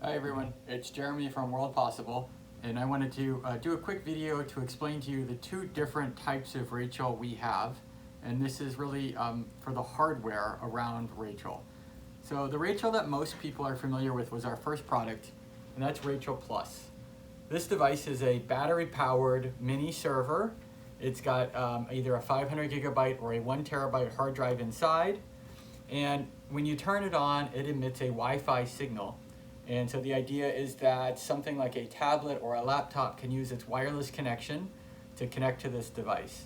Hi everyone, it's Jeremy from World Possible, and I wanted to do a quick video to explain to you the two different types of Rachel we have, and this is really for the hardware around Rachel. So the Rachel that most people are familiar with was our first product, and that's Rachel Plus. This device is a battery-powered mini server. It's got either a 500 gigabyte or a 1 terabyte hard drive inside, and when you turn it on, it emits a Wi-Fi signal. And so the idea is that something like a tablet or a laptop can use its wireless connection to connect to this device.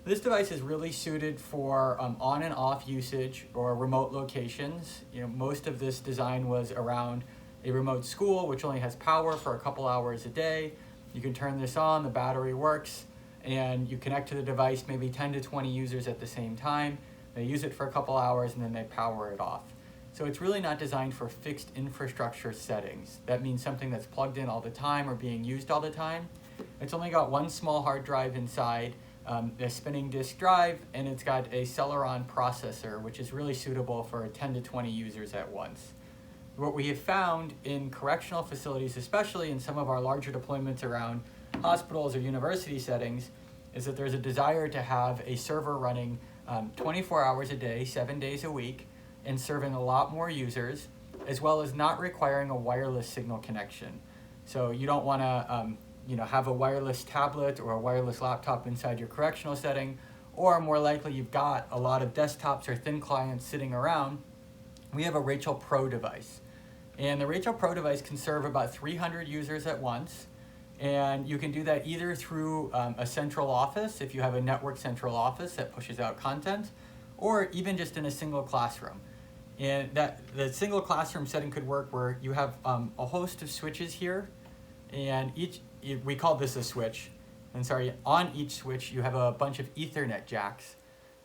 This device is really suited for on and off usage or remote locations. Most of this design was around a remote school, which only has power for a couple hours a day. You can turn this on, the battery works, and you connect to the device, maybe 10 to 20 users at the same time. They use it for a couple hours and then they power it off. So it's really not designed for fixed infrastructure settings. That means something that's plugged in all the time or being used all the time. It's only got one small hard drive inside, a spinning disk drive, and it's got a Celeron processor, which is really suitable for 10 to 20 users at once. What we have found in correctional facilities, especially in some of our larger deployments around hospitals or university settings, is that there's a desire to have a server running 24 hours a day, 7 days a week, and serving a lot more users, as well as not requiring a wireless signal connection. So you don't want to have a wireless tablet or a wireless laptop inside your correctional setting, or more likely you've got a lot of desktops or thin clients sitting around. We have a Rachel Pro device. And the Rachel Pro device can serve about 300 users at once. And you can do that either through a central office, if you have a network central office that pushes out content, or even just in a single classroom. And the single classroom setting could work where you have a host of switches here, and we call this a switch. And on each switch you have a bunch of Ethernet jacks.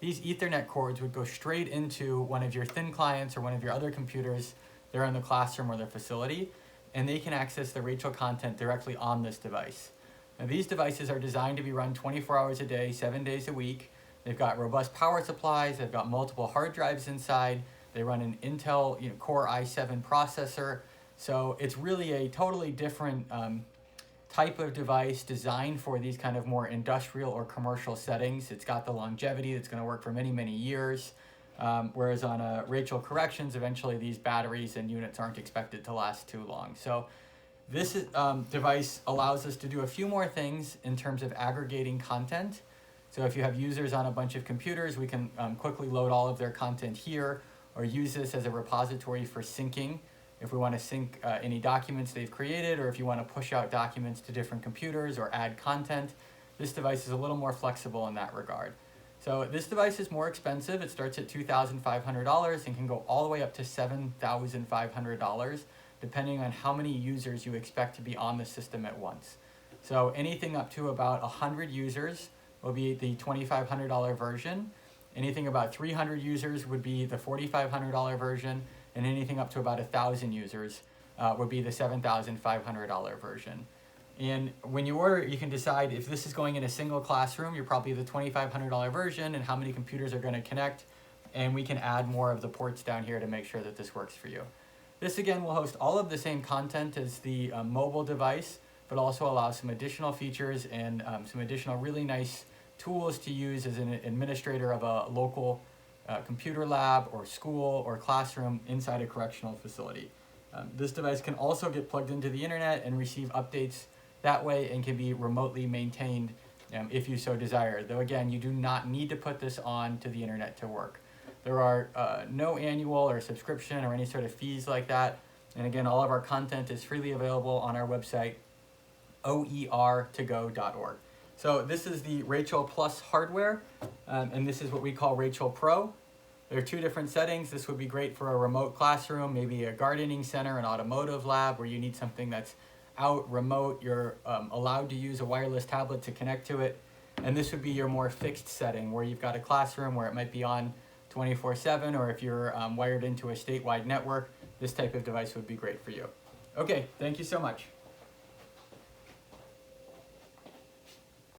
These Ethernet cords would go straight into one of your thin clients or one of your other computers there in the classroom or the facility, and they can access the Rachel content directly on this device. Now these devices are designed to be run 24 hours a day, 7 days a week. They've got robust power supplies, they've got multiple hard drives inside, they run an Intel Core i7 processor, so it's really a totally different type of device designed for these kind of more industrial or commercial settings. It's got the longevity that's going to work for many, many years, whereas on a Rachel Corrections, eventually these batteries and units aren't expected to last too long. So this device allows us to do a few more things in terms of aggregating content. So if you have users on a bunch of computers, we can quickly load all of their content here, or use this as a repository for syncing if we want to sync any documents they've created, or if you want to push out documents to different computers or add content. This device is a little more flexible in that regard. So this device is more expensive. It starts at $2,500 and can go all the way up to $7,500, depending on how many users you expect to be on the system at once. So anything up to about 100 users will be the $2,500 version. Anything about 300 users would be the $4,500 version, and anything up to about 1,000 users would be the $7,500 version. And when you order it, you can decide if this is going in a single classroom, you're probably the $2,500 version, and how many computers are going to connect, and we can add more of the ports down here to make sure that this works for you. This again will host all of the same content as the mobile device, but also allows some additional features and some additional really nice tools to use as an administrator of a local computer lab or school or classroom inside a correctional facility. This device can also get plugged into the internet and receive updates that way, and can be remotely maintained if you so desire. Though again, you do not need to put this on to the internet to work. There are no annual or subscription or any sort of fees like that. And again, all of our content is freely available on our website, oer2go.org. So this is the Rachel Plus hardware, and this is what we call Rachel Pro. There are two different settings. This would be great for a remote classroom, maybe a gardening center, an automotive lab, where you need something that's out, remote, you're allowed to use a wireless tablet to connect to it. And this would be your more fixed setting, where you've got a classroom where it might be on 24/7, or if you're wired into a statewide network, this type of device would be great for you. Okay, thank you so much.